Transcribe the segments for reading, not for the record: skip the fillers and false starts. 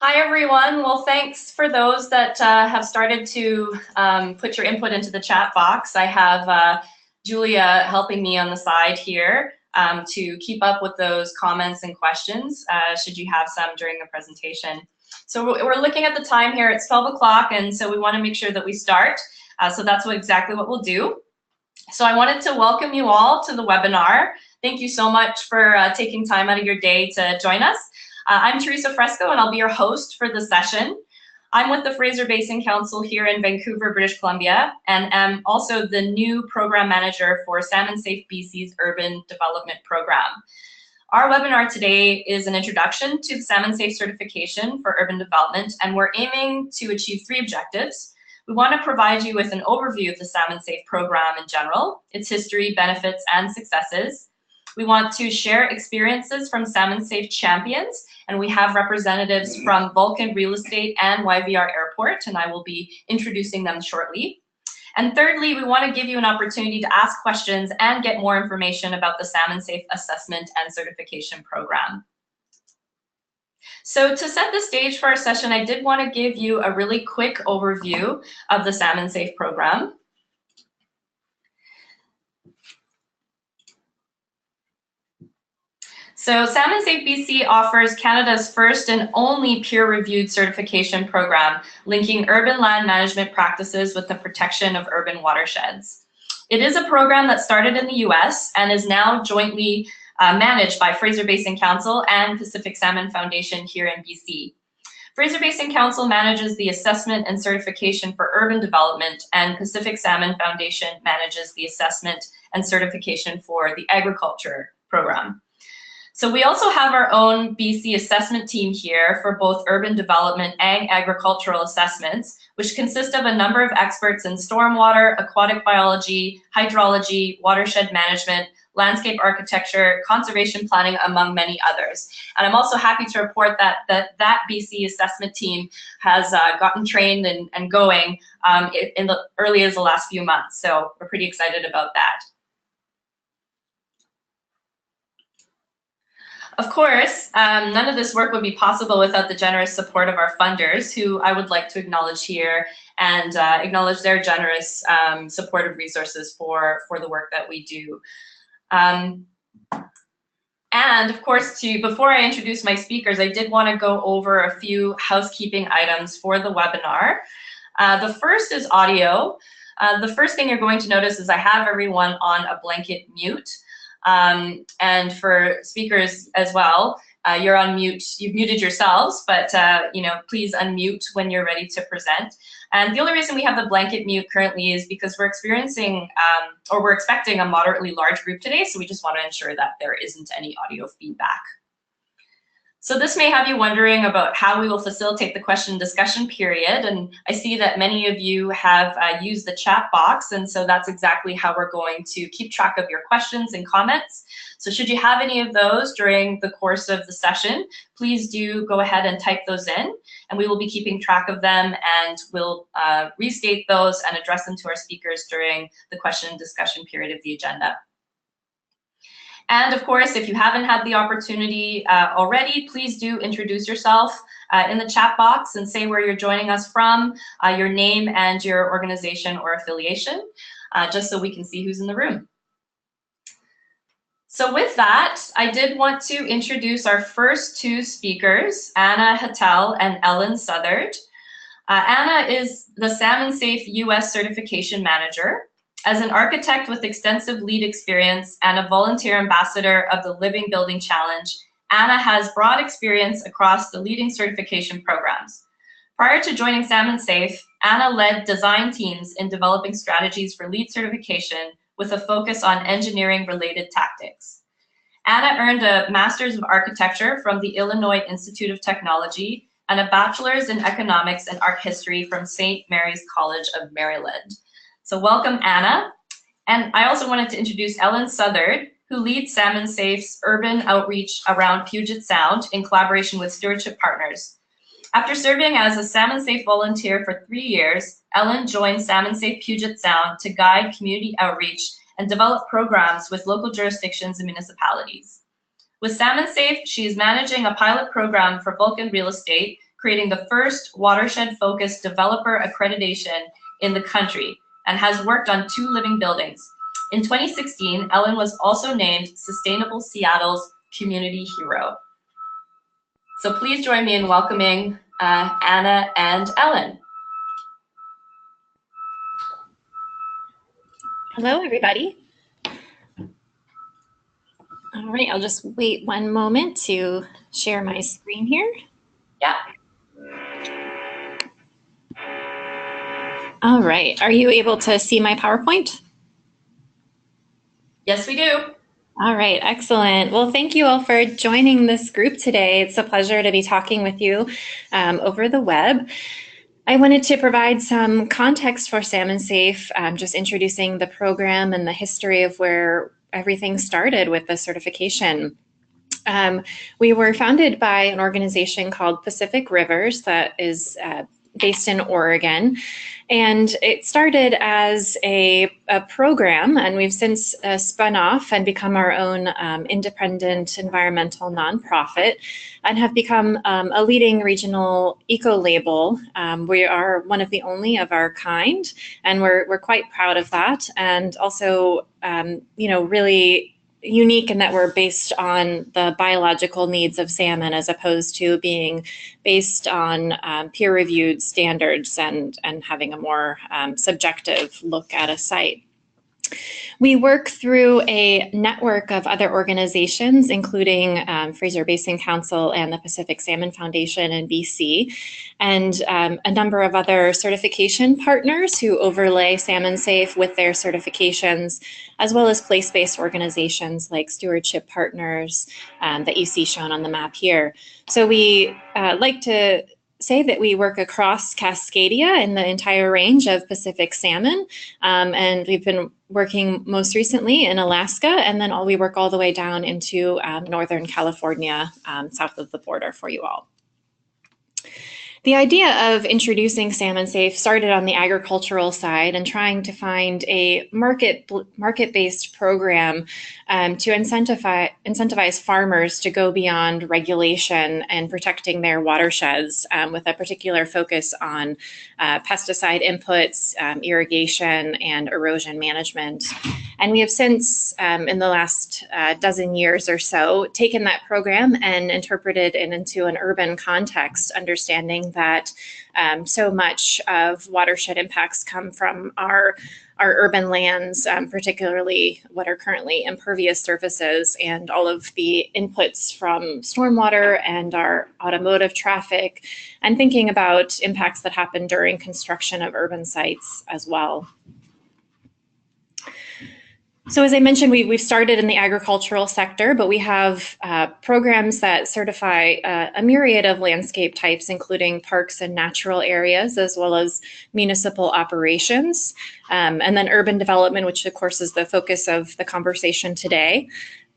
Hi, everyone. Well, thanks for those that have started to put your input into the chat box. I have Julia helping me on the side here to keep up with those comments and questions, should you have some during the presentation. So we're looking at the time here. It's 12 o'clock, and so we want to make sure that we start. So that's exactly what we'll do. So I wanted to welcome you all to the webinar. Thank you so much for taking time out of your day to join us. I'm Teresa Fresco, and I'll be your host for the session. I'm with the Fraser Basin Council here in Vancouver, British Columbia, and am also the new program manager for SalmonSafe BC's Urban Development Program. Our webinar today is an introduction to the Salmon-Safe Certification for Urban Development, and we're aiming to achieve 3 objectives. We want to provide you with an overview of the Salmon-Safe program in general, its history, benefits, and successes. We want to share experiences from Salmon-Safe champions, and we have representatives from Vulcan Real Estate and YVR Airport, and I will be introducing them shortly. And thirdly, we want to give you an opportunity to ask questions and get more information about the Salmon-Safe Assessment and Certification Program. So to set the stage for our session, I did want to give you a really quick overview of the Salmon-Safe program. So Salmon-Safe BC offers Canada's first and only peer-reviewed certification program, linking urban land management practices with the protection of urban watersheds. It is a program that started in the US and is now jointly managed by Fraser Basin Council and Pacific Salmon Foundation here in BC. Fraser Basin Council manages the assessment and certification for urban development, and Pacific Salmon Foundation manages the assessment and certification for the agriculture program. So we also have our own BC assessment team here for both urban development and agricultural assessments, which consist of a number of experts in stormwater, aquatic biology, hydrology, watershed management, landscape architecture, conservation planning, among many others. And I'm also happy to report that that BC assessment team has gotten trained and going in the early as the last few months. So we're pretty excited about that. Of course, none of this work would be possible without the generous support of our funders, who I would like to acknowledge here and acknowledge their generous supportive resources for the work that we do. And of course, before I introduce my speakers, I did want to go over a few housekeeping items for the webinar. The first is audio. The first thing you're going to notice is I have everyone on a blanket mute. And for speakers as well, you're on mute. You've muted yourselves, but please unmute when you're ready to present. And the only reason we have the blanket mute currently is because we're experiencing or we're expecting a moderately large group today, so we just want to ensure that there isn't any audio feedback. So this may have you wondering about how we will facilitate the question and discussion period, and I see that many of you have used the chat box, and so that's exactly how we're going to keep track of your questions and comments. So should you have any of those during the course of the session, please do go ahead and type those in, and we will be keeping track of them, and we'll restate those and address them to our speakers during the question and discussion period of the agenda. And of course, if you haven't had the opportunity already, please do introduce yourself in the chat box and say where you're joining us from, your name and your organization or affiliation, just so we can see who's in the room. So with that, I did want to introduce our first 2 speakers, Anna Hattel and Ellen Southard. Anna is the SalmonSafe US Certification Manager. As an architect with extensive lead experience and a volunteer ambassador of the Living Building Challenge, Anna has broad experience across the leading certification programs. Prior to joining SalmonSafe, Anna led design teams in developing strategies for lead certification with a focus on engineering-related tactics. Anna earned a Master's of Architecture from the Illinois Institute of Technology and a Bachelor's in Economics and Art History from St. Mary's College of Maryland. So welcome, Anna. And I also wanted to introduce Ellen Southard, who leads SalmonSafe's urban outreach around Puget Sound in collaboration with Stewardship Partners. After serving as a SalmonSafe volunteer for 3 years, Ellen joined SalmonSafe Puget Sound to guide community outreach and develop programs with local jurisdictions and municipalities. With SalmonSafe, she is managing a pilot program for Vulcan Real Estate creating the first watershed-focused developer accreditation in the country, and has worked on 2 living buildings. In 2016, Ellen was also named Sustainable Seattle's Community Hero. So please join me in welcoming Anna and Ellen. Hello, everybody. All right, I'll just wait one moment to share my screen here. Yeah. All right, are you able to see my PowerPoint? Yes, we do. All right, excellent. Well, thank you all for joining this group today. It's a pleasure to be talking with you over the web. I wanted to provide some context for SalmonSafe, just introducing the program and the history of where everything started with the certification. We were founded by an organization called Pacific Rivers that is based in Oregon. And it started as a program, and we've since spun off and become our own independent environmental nonprofit and have become a leading regional eco-label. We are one of the only of our kind, and we're quite proud of that. And also, really unique in that we're based on the biological needs of salmon as opposed to being based on peer-reviewed standards and having a more subjective look at a site. We work through a network of other organizations, including Fraser Basin Council and the Pacific Salmon Foundation in BC, and a number of other certification partners who overlay SalmonSafe with their certifications, as well as place-based organizations like Stewardship Partners that you see shown on the map here. So we like to say that we work across Cascadia in the entire range of Pacific salmon, and we've been working most recently in Alaska, and then we work all the way down into Northern California, south of the border for you all. The idea of introducing SalmonSafe started on the agricultural side and trying to find a market-based program to incentivize farmers to go beyond regulation and protecting their watersheds with a particular focus on pesticide inputs, irrigation, and erosion management. And we have since, in the last dozen years or so, taken that program and interpreted it into an urban context, understanding that so much of watershed impacts come from our urban lands, particularly what are currently impervious surfaces, and all of the inputs from stormwater and our automotive traffic, and thinking about impacts that happen during construction of urban sites as well. So as I mentioned, we've started in the agricultural sector, but we have programs that certify a myriad of landscape types, including parks and natural areas, as well as municipal operations, and then urban development, which of course is the focus of the conversation today.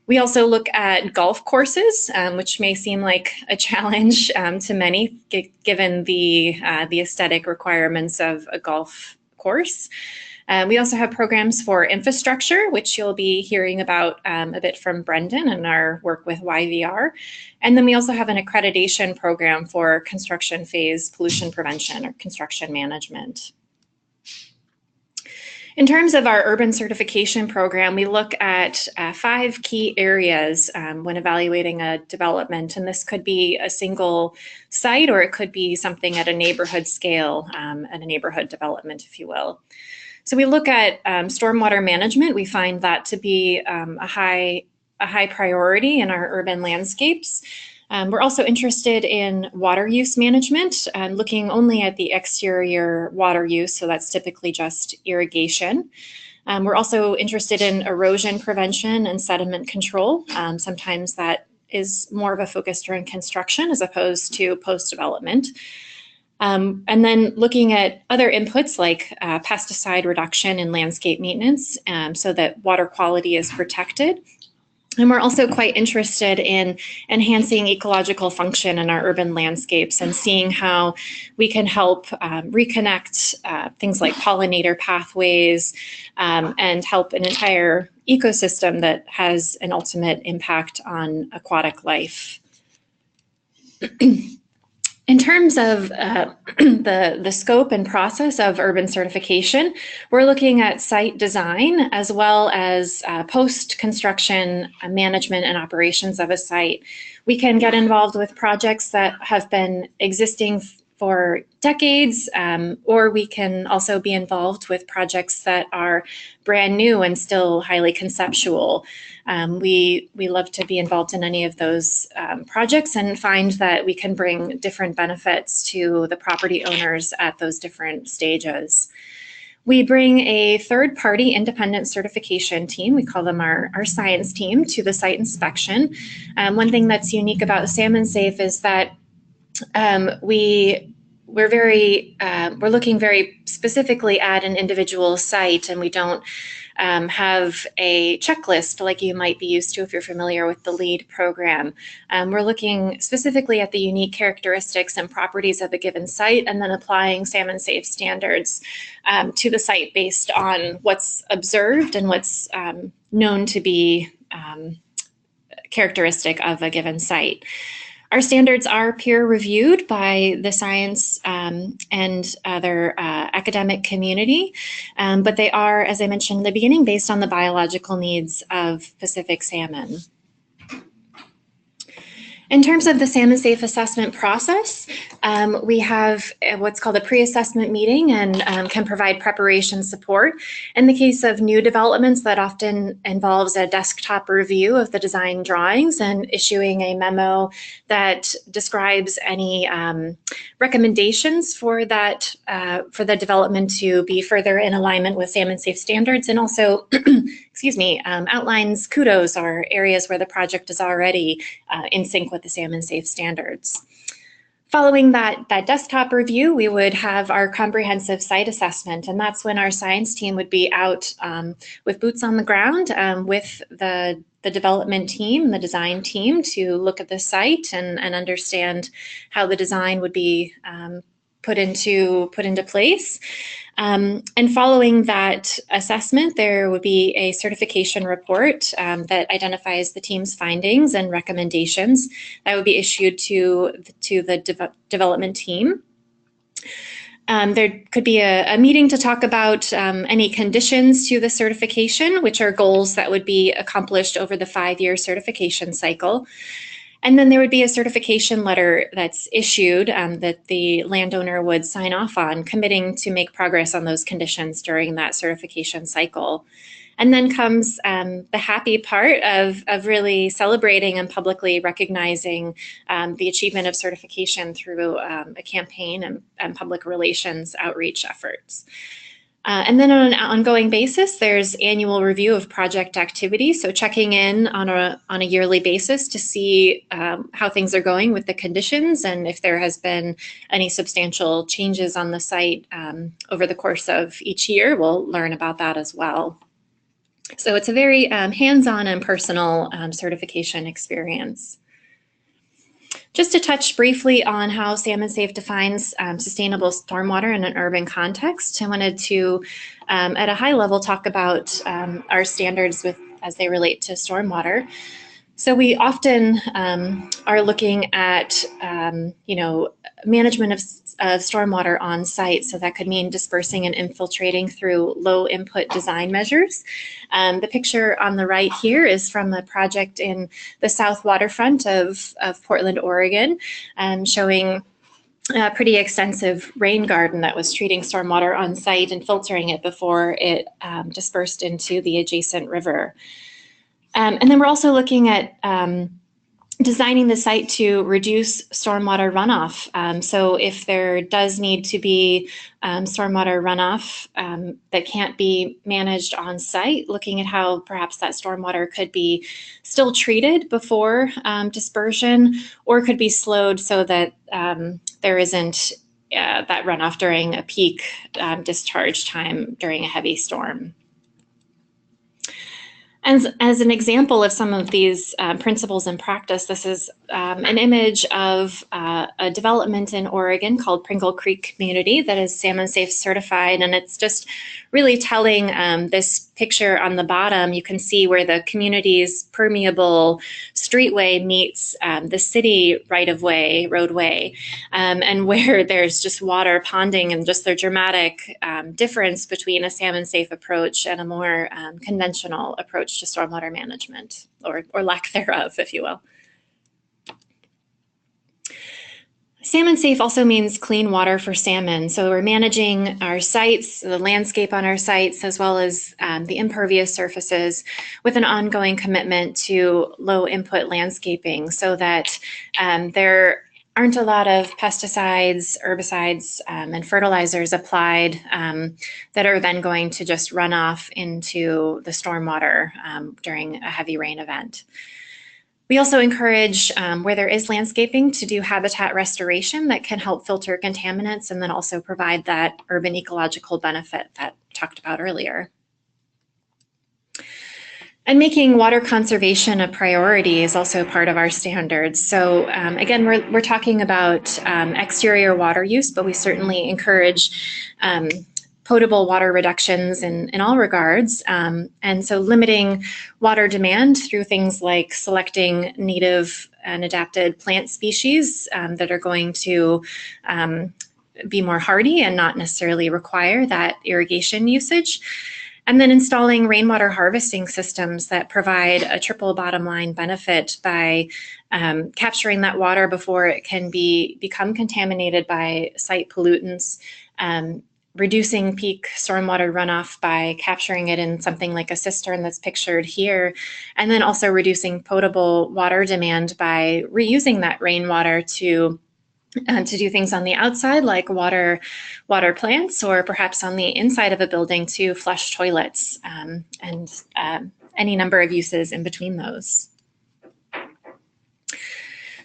We also look at golf courses, which may seem like a challenge to many, given the aesthetic requirements of a golf course. We also have programs for infrastructure, which you'll be hearing about a bit from Brendon and our work with YVR. And then we also have an accreditation program for construction phase pollution prevention or construction management. In terms of our urban certification program, we look at 5 key areas when evaluating a development, and this could be a single site or it could be something at a neighborhood scale, at a neighborhood development, if you will. So we look at stormwater management. We find that to be a high priority in our urban landscapes. We're also interested in water use management and looking only at the exterior water use, so that's typically just irrigation. We're also interested in erosion prevention and sediment control. Sometimes that is more of a focus during construction as opposed to post-development. And then looking at other inputs like pesticide reduction and landscape maintenance so that water quality is protected. And we're also quite interested in enhancing ecological function in our urban landscapes and seeing how we can help reconnect things like pollinator pathways and help an entire ecosystem that has an ultimate impact on aquatic life. In terms of the scope and process of urban certification, we're looking at site design as well as post-construction management and operations of a site. We can get involved with projects that have been existing for decades, or we can also be involved with projects that are brand new and still highly conceptual. We love to be involved in any of those projects and find that we can bring different benefits to the property owners at those different stages. We bring a third-party independent certification team, we call them our science team, to the site inspection. One thing that's unique about SalmonSafe is that we're looking very specifically at an individual site, and we don't have a checklist like you might be used to if you're familiar with the LEAD program. We're looking specifically at the unique characteristics and properties of a given site, and then applying SalmonSafe standards to the site based on what's observed and what's known to be characteristic of a given site. Our standards are peer reviewed by the science and other academic community, but they are, as I mentioned in the beginning, based on the biological needs of Pacific salmon. In terms of the SalmonSafe assessment process, we have what's called a pre-assessment meeting and can provide preparation support. In the case of new developments, that often involves a desktop review of the design drawings and issuing a memo that describes any recommendations for that for the development to be further in alignment with SalmonSafe standards, and also outlines kudos or areas where the project is already in sync with the SalmonSafe standards. Following that desktop review, we would have our comprehensive site assessment, and that's when our science team would be out with boots on the ground with the development team, the design team, to look at the site and understand how the design would be put into place. And following that assessment, there would be a certification report that identifies the team's findings and recommendations that would be issued to the development team. There could be a meeting to talk about any conditions to the certification, which are goals that would be accomplished over the 5-year certification cycle. And then there would be a certification letter that's issued that the landowner would sign off on, committing to make progress on those conditions during that certification cycle. And then comes the happy part of really celebrating and publicly recognizing the achievement of certification through a campaign and public relations outreach efforts. And then on an ongoing basis, there's annual review of project activity. So checking in on a yearly basis to see how things are going with the conditions and if there has been any substantial changes on the site over the course of each year. We'll learn about that as well. So it's a very hands-on and personal certification experience. Just to touch briefly on how SalmonSafe defines sustainable stormwater in an urban context, I wanted to, at a high level, talk about our standards as they relate to stormwater. So we often are looking at, management of stormwater on site. So that could mean dispersing and infiltrating through low input design measures. The picture on the right here is from a project in the south waterfront of Portland, Oregon, showing a pretty extensive rain garden that was treating stormwater on site and filtering it before it dispersed into the adjacent river. And then we're also looking at designing the site to reduce stormwater runoff. So if there does need to be stormwater runoff that can't be managed on site, looking at how perhaps that stormwater could be still treated before dispersion, or could be slowed so that there isn't that runoff during a peak discharge time during a heavy storm. As an example of some of these principles in practice, this is an image of a development in Oregon called Pringle Creek Community that is SalmonSafe certified, and it's just really telling. This picture on the bottom, you can see where the community's permeable streetway meets the city right-of-way roadway, and where there's just water ponding, and just the dramatic difference between a salmon-safe approach and a more conventional approach to stormwater management, or lack thereof, if you will. Salmon safe also means clean water for salmon. So we're managing our sites, the landscape on our sites, as well as the impervious surfaces with an ongoing commitment to low input landscaping so that there aren't a lot of pesticides, herbicides, and fertilizers applied that are then going to just run off into the stormwater during a heavy rain event. We also encourage, where there is landscaping, to do habitat restoration that can help filter contaminants and then also provide that urban ecological benefit that I talked about earlier. And making water conservation a priority is also part of our standards. So again, we're talking about exterior water use, but we certainly encourage potable water reductions in all regards. And so limiting water demand through things like selecting native and adapted plant species that are going to be more hardy and not necessarily require that irrigation usage. And then installing rainwater harvesting systems that provide a triple bottom line benefit by capturing that water before it can become contaminated by site pollutants, reducing peak stormwater runoff by capturing it in something like a cistern that's pictured here, and then also reducing potable water demand by reusing that rainwater to do things on the outside like water plants, or perhaps on the inside of a building to flush toilets, and any number of uses in between those.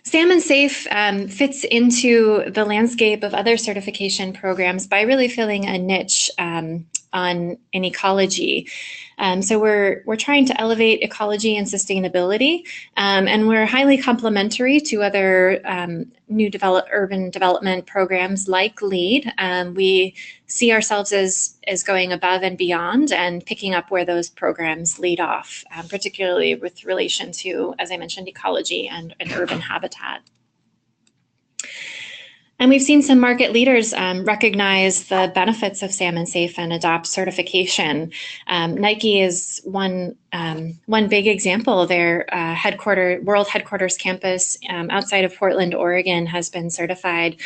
SalmonSafe fits into the landscape of other certification programs by really filling a niche on in ecology. So we're trying to elevate ecology and sustainability, and we're highly complementary to other new urban development programs like LEAD. We see ourselves as going above and beyond and picking up where those programs lead off, particularly with relation to, as I mentioned, ecology and urban habitat. And we've seen some market leaders recognize the benefits of SalmonSafe and adopt certification. Nike is one big example. Their world headquarters campus outside of Portland, Oregon, has been certified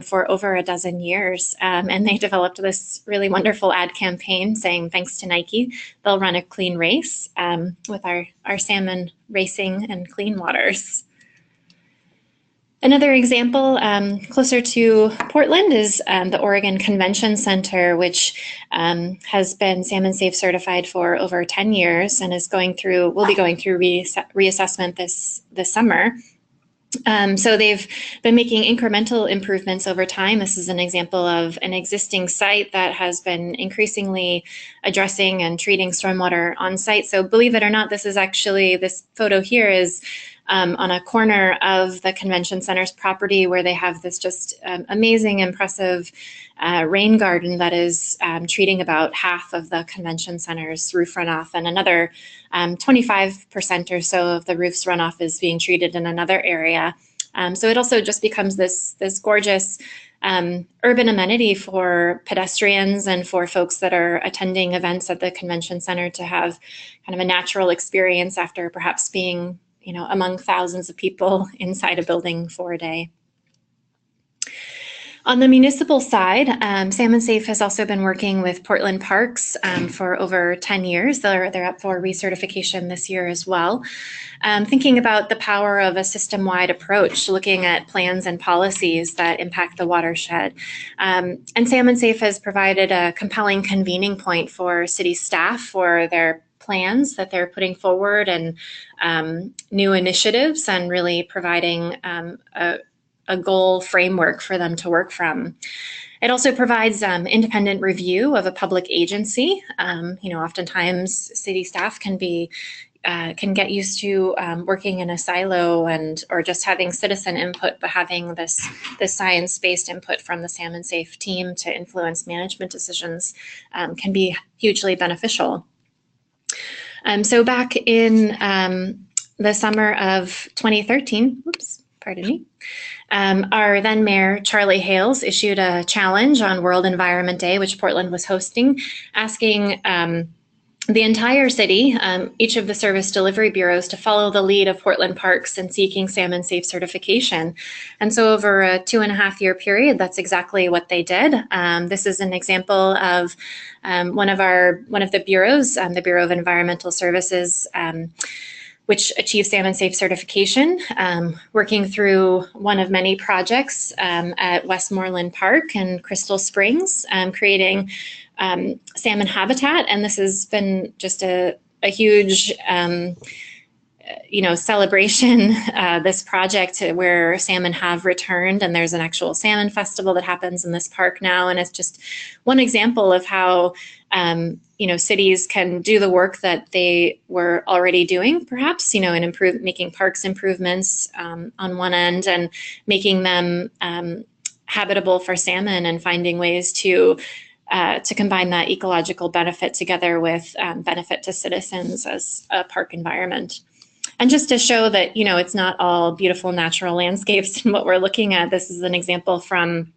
for over a dozen years. And they developed this really wonderful ad campaign saying, thanks to Nike, they'll run a clean race with our salmon racing and clean waters. Another example closer to Portland is the Oregon Convention Center, which has been SalmonSafe certified for over 10 years and will be going through reassessment this summer. So they've been making incremental improvements over time. This is an example of an existing site that has been increasingly addressing and treating stormwater on site. So believe it or not, this photo here is on a corner of the convention center's property where they have this just amazing, impressive rain garden that is treating about half of the convention center's roof runoff, and another 25% or so of the roof's runoff is being treated in another area. So it also just becomes this gorgeous urban amenity for pedestrians and for folks that are attending events at the convention center to have kind of a natural experience after perhaps being among thousands of people inside a building for a day. On the municipal side, SalmonSafe has also been working with Portland Parks for over 10 years. They're up for recertification this year as well. Thinking about the power of a system-wide approach, looking at plans and policies that impact the watershed. And SalmonSafe has provided a compelling convening point for city staff for their plans that they're putting forward and new initiatives, and really providing a goal framework for them to work from. It also provides independent review of a public agency. Oftentimes city staff can get used to working in a silo or just having citizen input, but having this science-based input from the SalmonSafe team to influence management decisions can be hugely beneficial. So back in the summer of 2013, our then mayor, Charlie Hales, issued a challenge on World Environment Day, which Portland was hosting, asking the entire city, each of the service delivery bureaus, to follow the lead of Portland Parks in seeking Salmon-Safe certification. And so over a 2.5-year period, that's exactly what they did. This is an example of one of the bureaus, the Bureau of Environmental Services, which achieved Salmon-Safe certification, working through one of many projects at Westmoreland Park and Crystal Springs, creating salmon habitat. And this has been just a huge celebration, this project where salmon have returned, and there's an actual salmon festival that happens in this park now. And it's just one example of how cities can do the work that they were already doing, perhaps, in making parks improvements on one end and making them habitable for salmon, and finding ways to combine that ecological benefit together with benefit to citizens as a park environment. And just to show that, it's not all beautiful natural landscapes and what we're looking at, this is an example from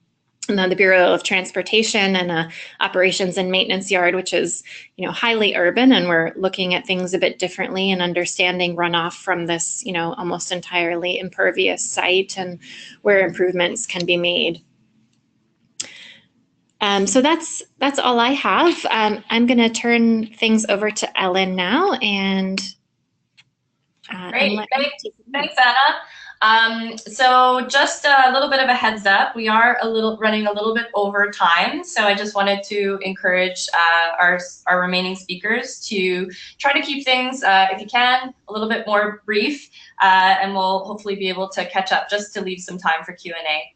the Bureau of Transportation and a operations and maintenance yard, which is, highly urban, and we're looking at things a bit differently and understanding runoff from this, almost entirely impervious site and where improvements can be made. So that's all I have. I'm going to turn things over to Ellen now, and great. Thanks, Anna. So just a little bit of a heads up, we are running a little bit over time. So I just wanted to encourage our remaining speakers to try to keep things, if you can, a little bit more brief, and we'll hopefully be able to catch up just to leave some time for Q&A.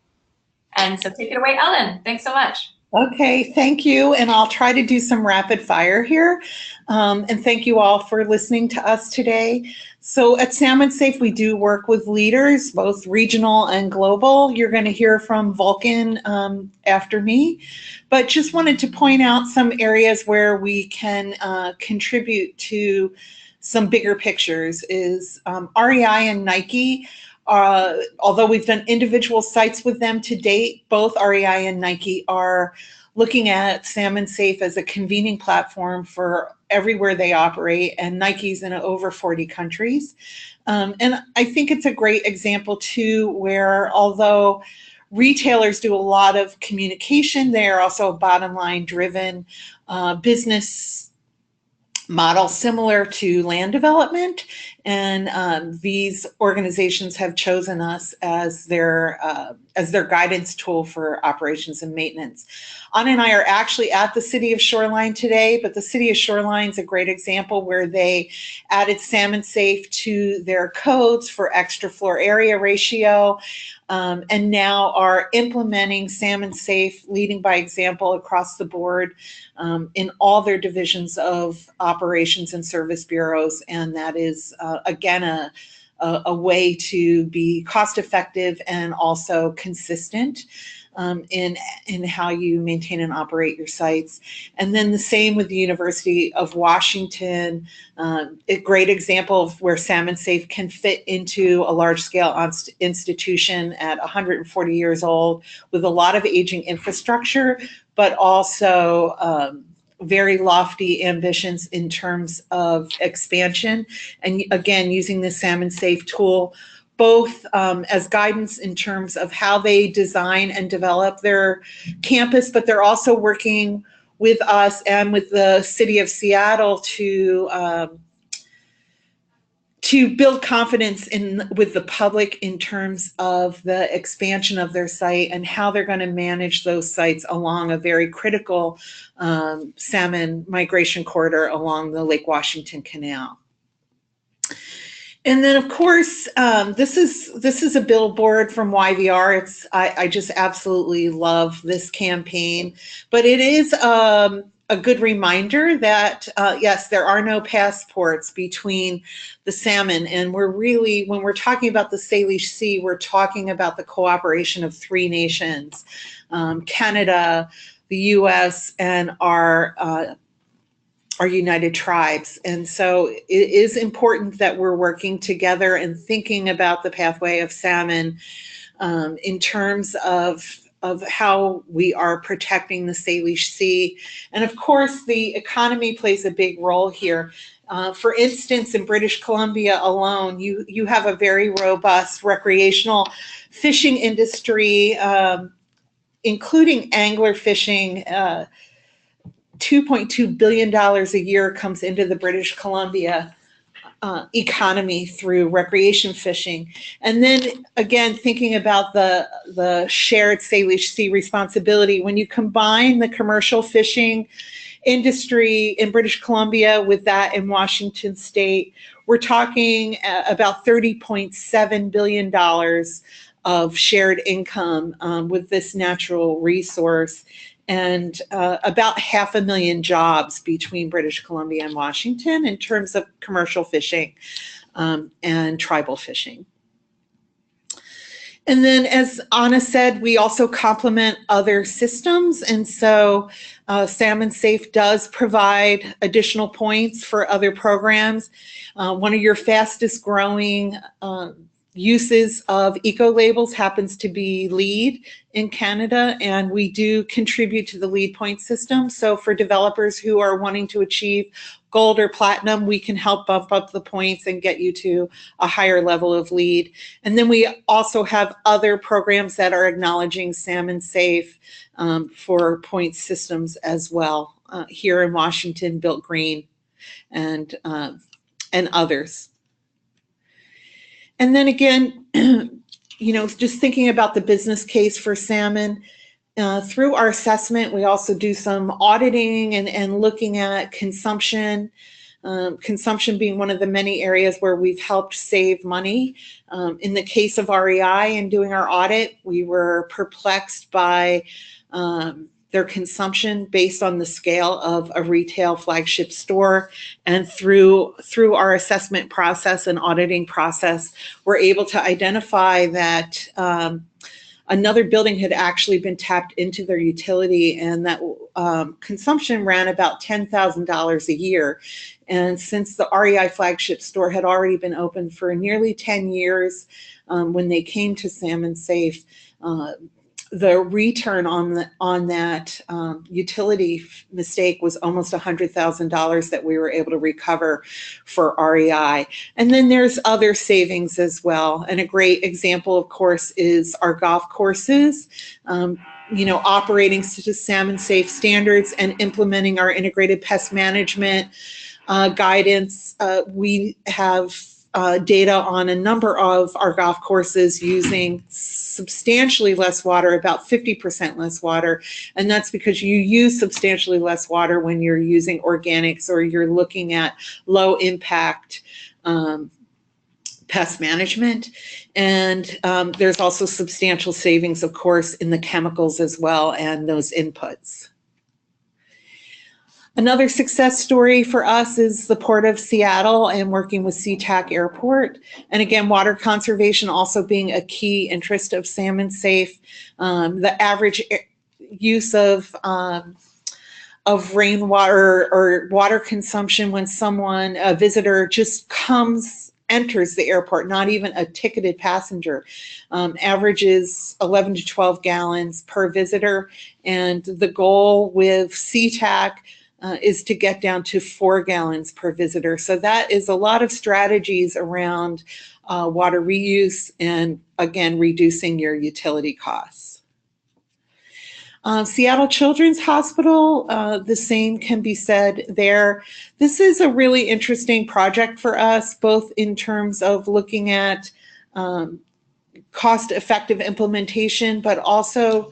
And so take it away, Ellen. Thanks so much. Okay, thank you. And I'll try to do some rapid fire here. And thank you all for listening to us today. So at SalmonSafe, we do work with leaders, both regional and global. You're going to hear from Vulcan after me, but just wanted to point out some areas where we can contribute to some bigger pictures. Is REI and Nike. Although we've done individual sites with them to date, both REI and Nike are looking at SalmonSafe as a convening platform for everywhere they operate, and Nike's in over 40 countries. And I think it's a great example too, where although retailers do a lot of communication, they are also a bottom line driven business model similar to land development, and these organizations have chosen us as their guidance tool for operations and maintenance. Anna and I are actually at the City of Shoreline today, but the City of Shoreline is a great example where they added SalmonSafe to their codes for extra floor area ratio, and now are implementing SalmonSafe, leading by example across the board in all their divisions of operations and service bureaus. And that is, again, a way to be cost effective and also consistent in how you maintain and operate your sites. And then the same with the University of Washington, a great example of where SalmonSafe can fit into a large scale institution at 140 years old with a lot of aging infrastructure, but also very lofty ambitions in terms of expansion. And again, using the SalmonSafe tool both as guidance in terms of how they design and develop their campus, but they're also working with us and with the City of Seattle to build confidence with the public in terms of the expansion of their site and how they're going to manage those sites along a very critical salmon migration corridor along the Lake Washington Canal. And then, of course, this is a billboard from YVR. I just absolutely love this campaign, but it is a good reminder that yes, there are no passports between the salmon, and we're really, when we're talking about the Salish Sea, we're talking about the cooperation of three nations: Canada, the U.S., and our United Tribes. And so it is important that we're working together and thinking about the pathway of salmon in terms of how we are protecting the Salish Sea. And of course, the economy plays a big role here. For instance, in British Columbia alone, you have a very robust recreational fishing industry, including angler fishing. $2.2 billion a year comes into the British Columbia economy through recreation fishing. And then again, thinking about the shared Salish Sea responsibility, when you combine the commercial fishing industry in British Columbia with that in Washington State, we're talking about $30.7 billion of shared income with this natural resource, and about 500,000 jobs between British Columbia and Washington in terms of commercial fishing and tribal fishing. And then, as Anna said, we also complement other systems, and so SalmonSafe does provide additional points for other programs. One of your fastest growing uses of eco-labels happens to be LEED in Canada, and we do contribute to the LEED point system. So for developers who are wanting to achieve gold or platinum, we can help bump up the points and get you to a higher level of LEED. And then we also have other programs that are acknowledging SalmonSafe for point systems as well. Here in Washington, Built Green and others. And then again, just thinking about the business case for salmon, through our assessment, we also do some auditing and looking at consumption, consumption being one of the many areas where we've helped save money. In the case of REI and doing our audit, we were perplexed by their consumption based on the scale of a retail flagship store. And through our assessment process and auditing process, we're able to identify that another building had actually been tapped into their utility, and that consumption ran about $10,000 a year. And since the REI flagship store had already been open for nearly 10 years, when they came to SalmonSafe, the return on that utility mistake was almost $100,000 that we were able to recover for REI. And then there's other savings as well. And a great example, of course, is our golf courses. Operating to SalmonSafe standards and implementing our integrated pest management guidance. We have data on a number of our golf courses using substantially less water, about 50% less water. And that's because you use substantially less water when you're using organics or you're looking at low impact pest management. And there's also substantial savings, of course, in the chemicals as well and those inputs. Another success story for us is the Port of Seattle and working with SeaTac Airport. And again, water conservation also being a key interest of SalmonSafe. The average use of rainwater or water consumption when a visitor just enters the airport, not even a ticketed passenger, averages 11 to 12 gallons per visitor. And the goal with SeaTac is to get down to 4 gallons per visitor. So that is a lot of strategies around water reuse and, again, reducing your utility costs. Seattle Children's Hospital, the same can be said there. This is a really interesting project for us, both in terms of looking at cost-effective implementation, but also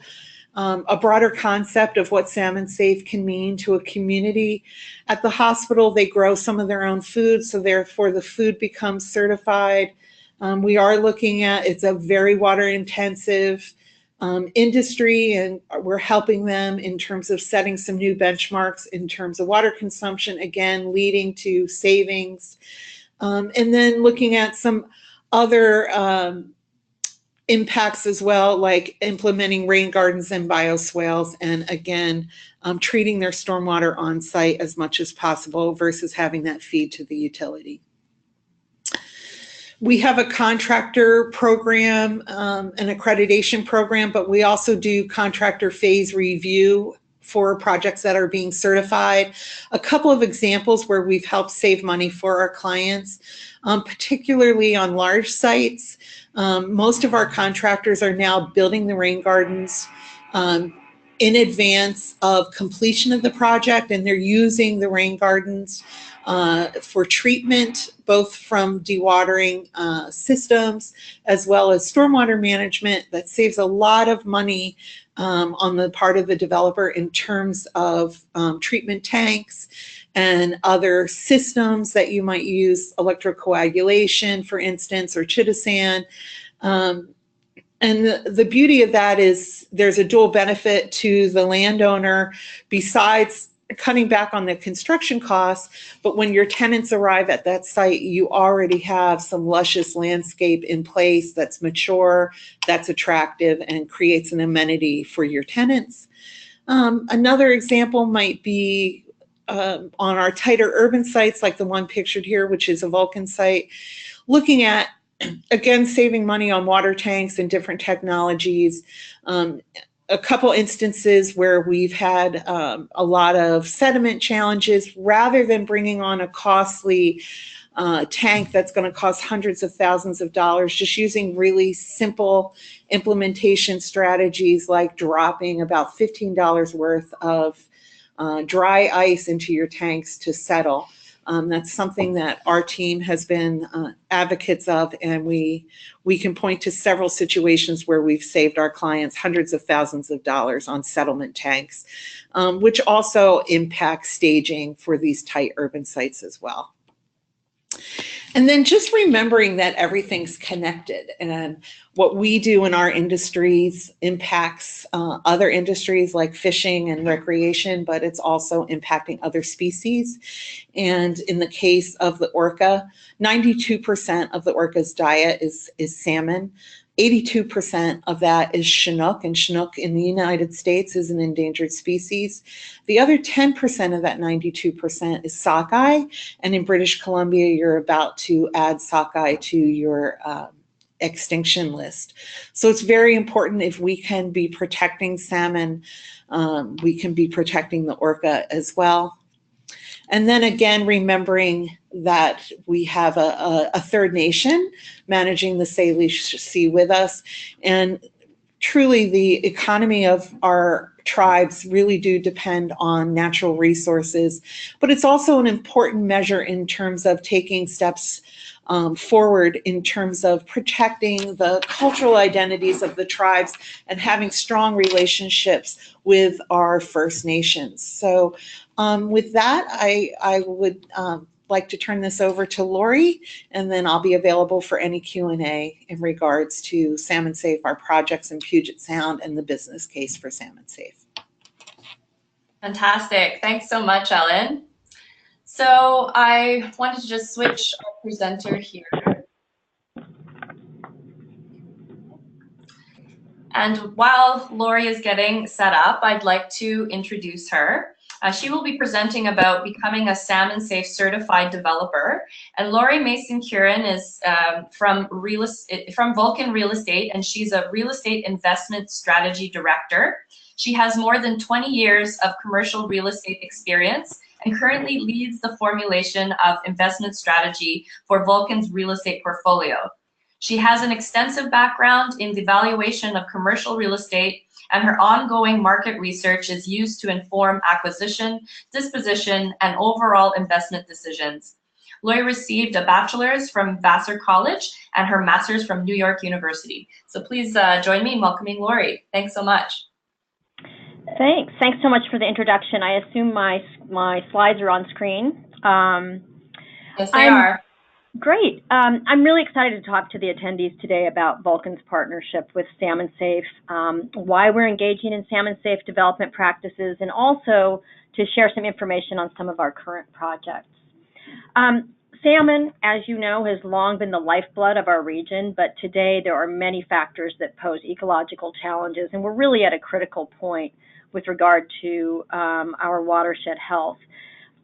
a broader concept of what SalmonSafe can mean to a community. At the hospital, they grow some of their own food, so therefore the food becomes certified. We are looking at, it's a very water intensive industry, and we're helping them in terms of setting some new benchmarks in terms of water consumption, again, leading to savings. And then looking at some other impacts as well, like implementing rain gardens and bioswales, and again, treating their stormwater on site as much as possible versus having that feed to the utility. We have a contractor program, an accreditation program, but we also do contractor phase review for projects that are being certified. A couple of examples where we've helped save money for our clients, particularly on large sites. Most of our contractors are now building the rain gardens in advance of completion of the project, and they're using the rain gardens for treatment, both from dewatering systems as well as stormwater management. That saves a lot of money on the part of the developer in terms of treatment tanks and other systems that you might use, electrocoagulation, for instance, or chitosan. And the beauty of that is there's a dual benefit to the landowner besides cutting back on the construction costs, but when your tenants arrive at that site, you already have some luscious landscape in place that's mature, that's attractive, and creates an amenity for your tenants. Another example might be on our tighter urban sites, like the one pictured here, which is a Vulcan site, looking at, again, saving money on water tanks and different technologies. A couple instances where we've had a lot of sediment challenges, rather than bringing on a costly tank that's going to cost hundreds of thousands of dollars, just using really simple implementation strategies like dropping about $15 worth of dry ice into your tanks to settle. That's something that our team has been advocates of, and we can point to several situations where we've saved our clients hundreds of thousands of dollars on settlement tanks, which also impacts staging for these tight urban sites as well. And then just remembering that everything's connected, and what we do in our industries impacts other industries like fishing and recreation, but it's also impacting other species. And in the case of the orca, 92% of the orca's diet is salmon. 82% of that is Chinook, and Chinook in the United States is an endangered species. The other 10% of that 92% is sockeye, and in British Columbia, you're about to add sockeye to your extinction list. So it's very important, if we can be protecting salmon, we can be protecting the orca as well. And then again, remembering that we have a third nation managing the Salish Sea with us. And truly the economy of our tribes really do depend on natural resources, but it's also an important measure in terms of taking steps forward in terms of protecting the cultural identities of the tribes and having strong relationships with our First Nations. So with that, I would like to turn this over to Lori, and then I'll be available for any Q&A in regards to SalmonSafe, our projects in Puget Sound, and the business case for SalmonSafe. Fantastic. Thanks so much, Ellen. So I wanted to just switch our presenter here. And while Lori is getting set up, I'd like to introduce her. She will be presenting about becoming a SalmonSafe certified developer. And Lori Mason-Curran is from Vulcan Real Estate, and she's a real estate investment strategy director. She has more than 20 years of commercial real estate experience and currently leads the formulation of investment strategy for Vulcan's real estate portfolio. She has an extensive background in the valuation of commercial real estate, and her ongoing market research is used to inform acquisition, disposition, and overall investment decisions. Lori received a bachelor's from Vassar College and her master's from New York University. So please join me in welcoming Lori. Thanks so much. Thanks. Thanks so much for the introduction. I assume my slides are on screen. Yes, they are. Great. I'm really excited to talk to the attendees today about Vulcan's partnership with SalmonSafe, why we're engaging in SalmonSafe development practices, and also to share some information on some of our current projects. Salmon, as you know, has long been the lifeblood of our region, but today there are many factors that pose ecological challenges, and we're really at a critical point with regard to our watershed health.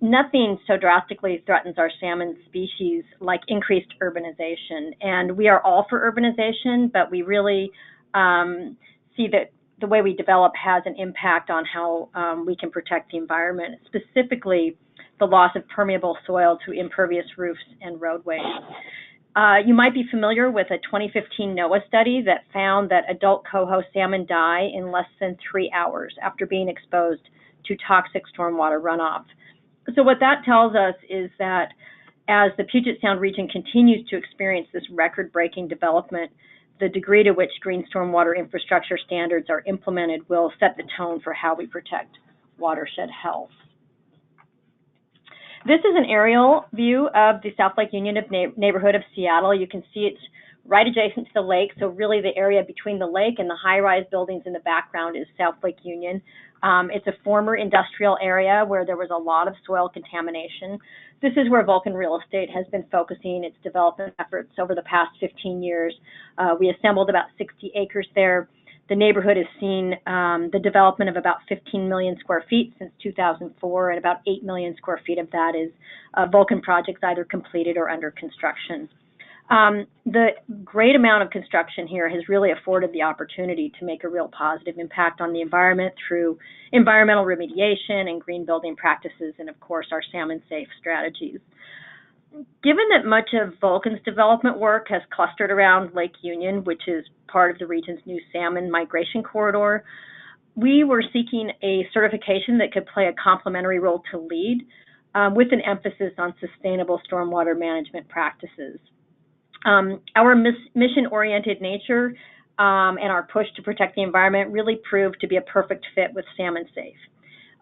Nothing so drastically threatens our salmon species like increased urbanization, and we are all for urbanization, but we really see that the way we develop has an impact on how we can protect the environment, specifically the loss of permeable soil to impervious roofs and roadways. You might be familiar with a 2015 NOAA study that found that adult coho salmon die in less than 3 hours after being exposed to toxic stormwater runoff. So what that tells us is that as the Puget Sound region continues to experience this record-breaking development, the degree to which green stormwater infrastructure standards are implemented will set the tone for how we protect watershed health. This is an aerial view of the South Lake Union neighborhood of Seattle. You can see it's right adjacent to the lake, so really the area between the lake and the high-rise buildings in the background is South Lake Union. It's a former industrial area where there was a lot of soil contamination. This is where Vulcan Real Estate has been focusing its development efforts over the past 15 years. We assembled about 60 acres there. The neighborhood has seen the development of about 15 million square feet since 2004, and about 8 million square feet of that is Vulcan projects either completed or under construction. The great amount of construction here has really afforded the opportunity to make a real positive impact on the environment through environmental remediation and green building practices, and of course our SalmonSafe strategies. Given that much of Vulcan's development work has clustered around Lake Union, which is part of the region's new salmon migration corridor, we were seeking a certification that could play a complementary role to LEED with an emphasis on sustainable stormwater management practices. Our mission-oriented nature and our push to protect the environment really proved to be a perfect fit with SalmonSafe,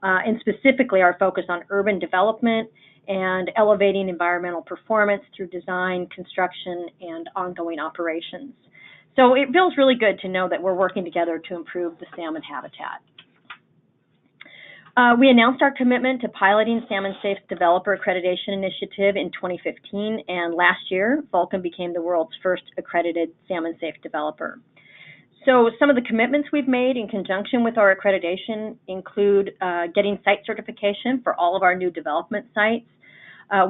and specifically our focus on urban development and elevating environmental performance through design, construction, and ongoing operations. So it feels really good to know that we're working together to improve the salmon habitat. We announced our commitment to piloting SalmonSafe's Developer Accreditation Initiative in 2015, and last year, Vulcan became the world's first accredited SalmonSafe developer. So some of the commitments we've made in conjunction with our accreditation include getting site certification for all of our new development sites.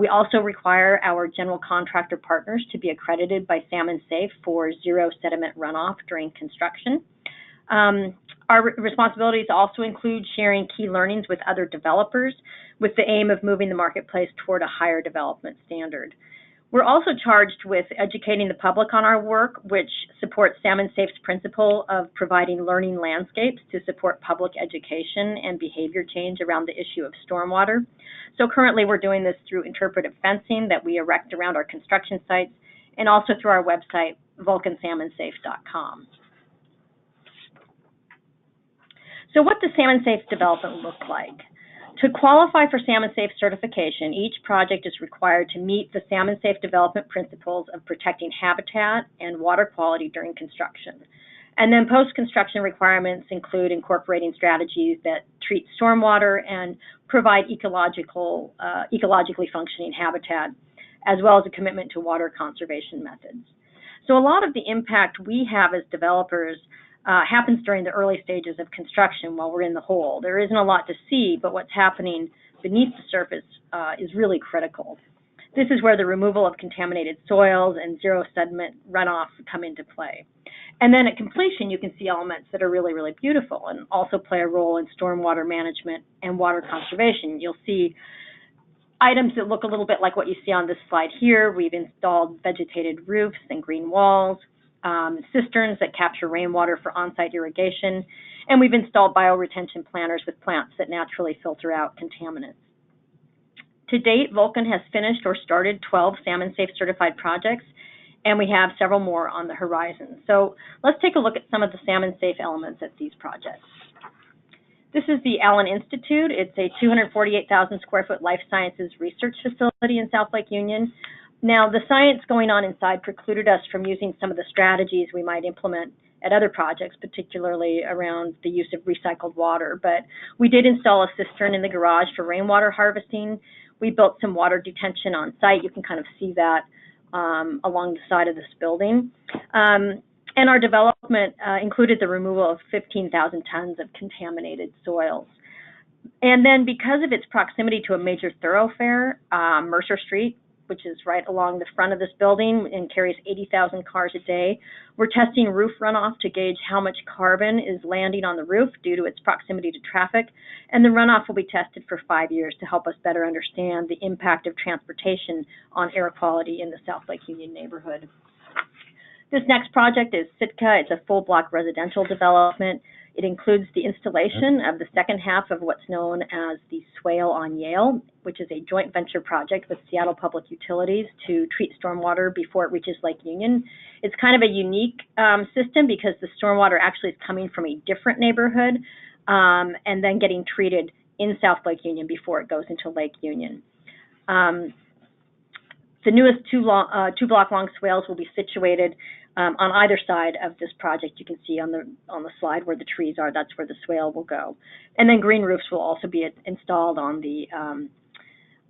We also require our general contractor partners to be accredited by SalmonSafe for zero sediment runoff during construction. Our responsibilities also include sharing key learnings with other developers with the aim of moving the marketplace toward a higher development standard. We're also charged with educating the public on our work, which supports SalmonSafe's principle of providing learning landscapes to support public education and behavior change around the issue of stormwater. So currently we're doing this through interpretive fencing that we erect around our construction sites, and also through our website, vulcansalmonsafe.com. So what does SalmonSafe development look like? To qualify for SalmonSafe certification, each project is required to meet the SalmonSafe development principles of protecting habitat and water quality during construction. And then post-construction requirements include incorporating strategies that treat stormwater and provide ecologically functioning habitat, as well as a commitment to water conservation methods. So a lot of the impact we have as developers happens during the early stages of construction while we're in the hole. There isn't a lot to see, but what's happening beneath the surface is really critical. This is where the removal of contaminated soils and zero sediment runoff come into play. And then at completion, you can see elements that are really, really beautiful and also play a role in stormwater management and water conservation. You'll see items that look a little bit like what you see on this slide here. We've installed vegetated roofs and green walls, cisterns that capture rainwater for on-site irrigation, and we've installed bioretention planters with plants that naturally filter out contaminants. To date, Vulcan has finished or started 12 SalmonSafe certified projects, and we have several more on the horizon. So let's take a look at some of the SalmonSafe elements at these projects. This is the Allen Institute. It's a 248,000 square foot life sciences research facility in South Lake Union. Now, the science going on inside precluded us from using some of the strategies we might implement at other projects, particularly around the use of recycled water. But we did install a cistern in the garage for rainwater harvesting. We built some water detention on site. You can kind of see that along the side of this building. And our development included the removal of 15,000 tons of contaminated soils. And then because of its proximity to a major thoroughfare, Mercer Street, which is right along the front of this building and carries 80,000 cars a day, we're testing roof runoff to gauge how much carbon is landing on the roof due to its proximity to traffic. And the runoff will be tested for 5 years to help us better understand the impact of transportation on air quality in the South Lake Union neighborhood. This next project is Sitka. It's a full block residential development. It includes the installation of the second half of what's known as the Swale on Yale, which is a joint venture project with Seattle Public Utilities to treat stormwater before it reaches Lake Union. It's kind of a unique system because the stormwater actually is coming from a different neighborhood and then getting treated in South Lake Union before it goes into Lake Union. The newest two-block long swales will be situated on either side of this project. You can see on the slide where the trees are. That's where the swale will go. And then green roofs will also be installed on the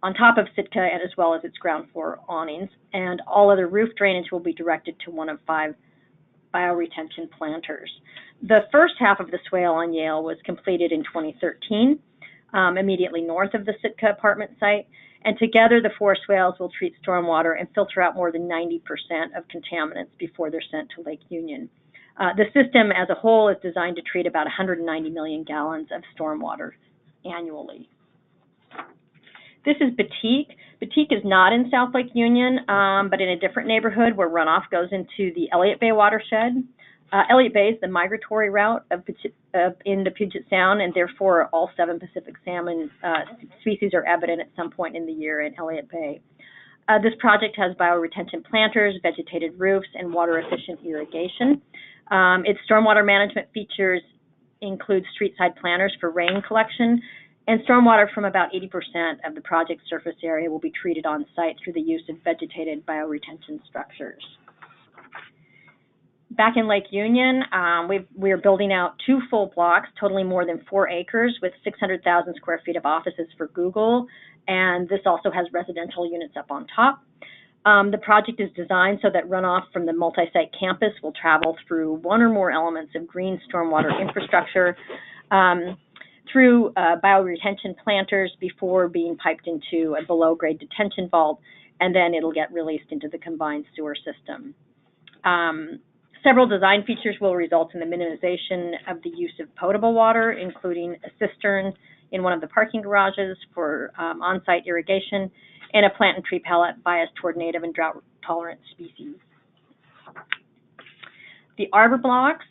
on top of Sitka and as well as its ground floor awnings. And all other roof drainage will be directed to one of 5 bioretention planters. The first half of the swale on Yale was completed in 2013, immediately north of the Sitka apartment site. And together, the 4 swales will treat stormwater and filter out more than 90% of contaminants before they're sent to Lake Union. The system as a whole is designed to treat about 190 million gallons of stormwater annually. This is Batik. Batik is not in South Lake Union, but in a different neighborhood where runoff goes into the Elliott Bay watershed. Elliott Bay is the migratory route into Puget Sound, and therefore all 7 Pacific salmon species are evident at some point in the year in Elliott Bay. This project has bioretention planters, vegetated roofs, and water-efficient irrigation. Its stormwater management features include street-side planters for rain collection, and stormwater from about 80% of the project surface area will be treated on site through the use of vegetated bioretention structures. Back in Lake Union, we're building out 2 full blocks, totaling more than 4 acres with 600,000 square feet of offices for Google, and this also has residential units up on top. The project is designed so that runoff from the multi-site campus will travel through 1 or more elements of green stormwater infrastructure through bioretention planters before being piped into a below-grade detention vault, and then it'll get released into the combined sewer system. Several design features will result in the minimization of the use of potable water, including a cistern in one of the parking garages for on-site irrigation, and a plant and tree palette biased toward native and drought-tolerant species. The Arbor Blocks,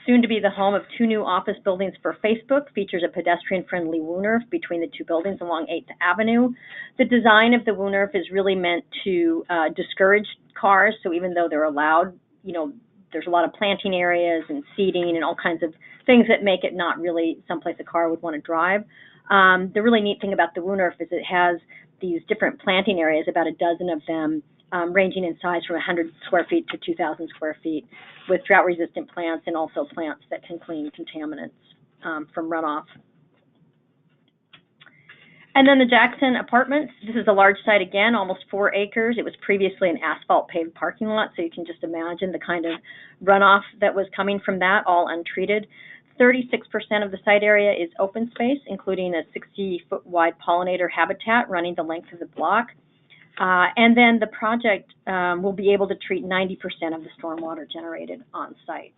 soon to be the home of 2 new office buildings for Facebook, features a pedestrian-friendly WUNRF between the 2 buildings along 8th Avenue. The design of the WUNRF is really meant to discourage cars, so even though they're allowed, you know, there's a lot of planting areas and seating and all kinds of things that make it not really someplace a car would want to drive. The really neat thing about the WUNRF is it has these different planting areas, about a dozen of them, ranging in size from 100 square feet to 2,000 square feet, with drought-resistant plants and also plants that can clean contaminants from runoff. And then the Jackson Apartments. This is a large site again, almost 4 acres. It was previously an asphalt paved parking lot, so you can just imagine the kind of runoff that was coming from that, all untreated. 36% of the site area is open space, including a 60-foot wide pollinator habitat running the length of the block. And then the project will be able to treat 90% of the stormwater generated on site.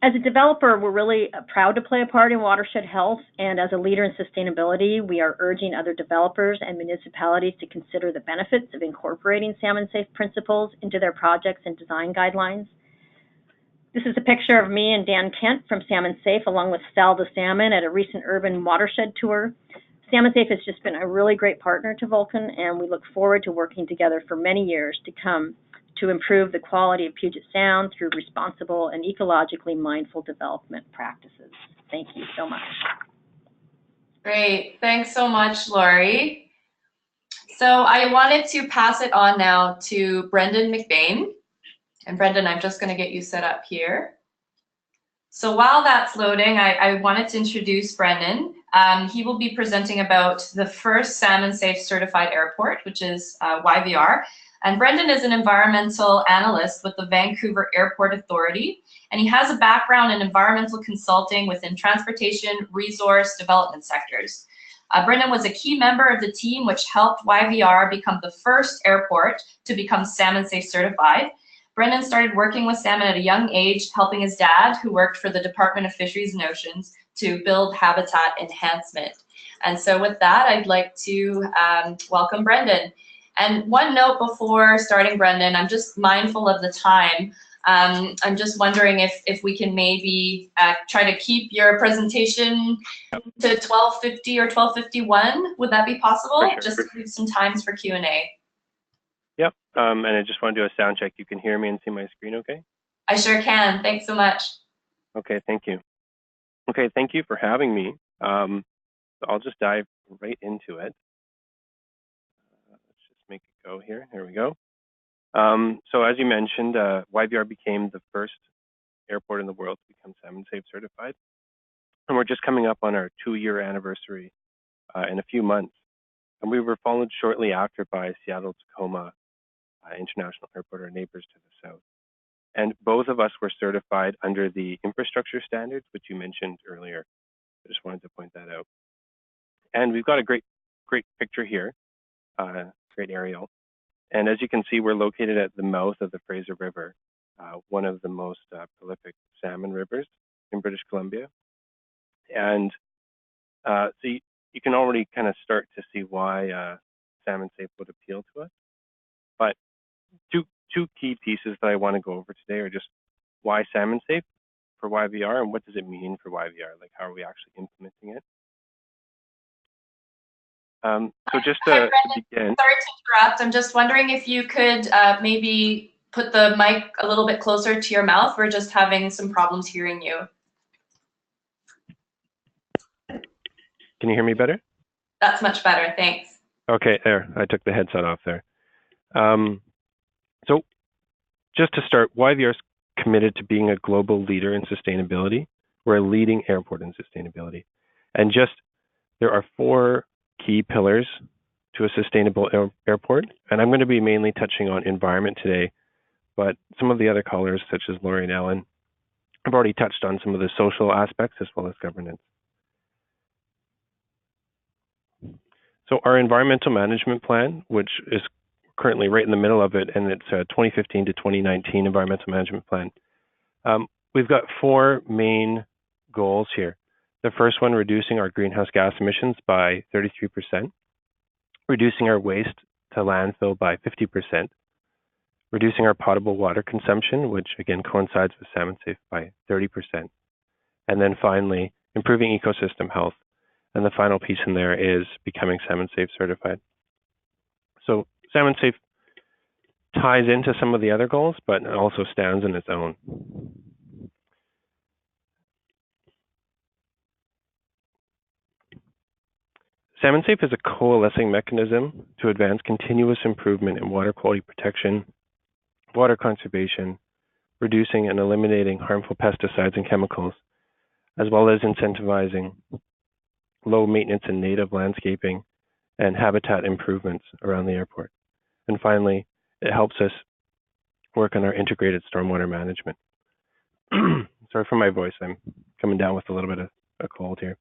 As a developer, we're really proud to play a part in watershed health, and as a leader in sustainability, we are urging other developers and municipalities to consider the benefits of incorporating SalmonSafe principles into their projects and design guidelines. This is a picture of me and Dan Kent from SalmonSafe, along with Sal the Salmon, at a recent urban watershed tour. SalmonSafe has just been a really great partner to Vulcan, and we look forward to working together for many years to come to improve the quality of Puget Sound through responsible and ecologically mindful development practices. Thank you so much. Great, thanks so much, Lori. So I wanted to pass it on now to Brendon McBain. And Brendon, I'm just gonna get you set up here. So while that's loading, I wanted to introduce Brendon. He will be presenting about the first SalmonSafe certified airport, which is YVR. And Brendon is an environmental analyst with the Vancouver Airport Authority, and he has a background in environmental consulting within transportation, resource development sectors. Brendon was a key member of the team which helped YVR become the first airport to become SalmonSafe certified. Brendon started working with salmon at a young age, helping his dad, who worked for the Department of Fisheries and Oceans, to build habitat enhancement. And so with that, I'd like to welcome Brendon. And one note before starting, Brendon, I'm just mindful of the time. I'm just wondering if we can maybe try to keep your presentation to 12:50 or 12:51. Would that be possible? Sure. Just to leave some times for Q&A. Yep, and I just want to do a sound check. You can hear me and see my screen okay? I sure can. Thanks so much. Okay, thank you. Okay, thank you for having me. So I'll just dive right into it. Let's just make it go here. Here we go. So as you mentioned, YVR became the first airport in the world to become SalmonSafe certified. And we're just coming up on our 2-year anniversary in a few months. And we were followed shortly after by Seattle-Tacoma International Airport, our neighbors to the south. And both of us were certified under the infrastructure standards, which you mentioned earlier. I just wanted to point that out. And we've got a great picture here, great aerial. And as you can see, we're located at the mouth of the Fraser River, one of the most prolific salmon rivers in British Columbia. And so you can already kind of start to see why SalmonSafe would appeal to us. But two key pieces that I want to go over today are just why SalmonSafe for YVR and what does it mean for YVR? Like, how are we actually implementing it? So just to begin. Sorry to interrupt. I'm just wondering if you could maybe put the mic a little bit closer to your mouth. We're just having some problems hearing you. Can you hear me better? That's much better. Thanks. Okay, there. I took the headset off there. So just to start, YVR is committed to being a global leader in sustainability. We're a leading airport in sustainability. And there are 4 key pillars to a sustainable airport. And I'm going to be mainly touching on environment today, but some of the other callers, such as Lori and Ellen, have already touched on some of the social aspects as well as governance. So our environmental management plan, which is currently right in the middle of it, and it's a 2015 to 2019 environmental management plan. We've got 4 main goals here. The first one, reducing our greenhouse gas emissions by 33%, reducing our waste to landfill by 50%, reducing our potable water consumption, which again coincides with SalmonSafe, by 30%, and then finally, improving ecosystem health. And the final piece in there is becoming SalmonSafe certified. So SalmonSafe ties into some of the other goals, but it also stands on its own. SalmonSafe is a coalescing mechanism to advance continuous improvement in water quality protection, water conservation, reducing and eliminating harmful pesticides and chemicals, as well as incentivizing low maintenance and native landscaping and habitat improvements around the airport. And finally, it helps us work on our integrated stormwater management. Sorry for my voice, I'm coming down with a little bit of a cold here.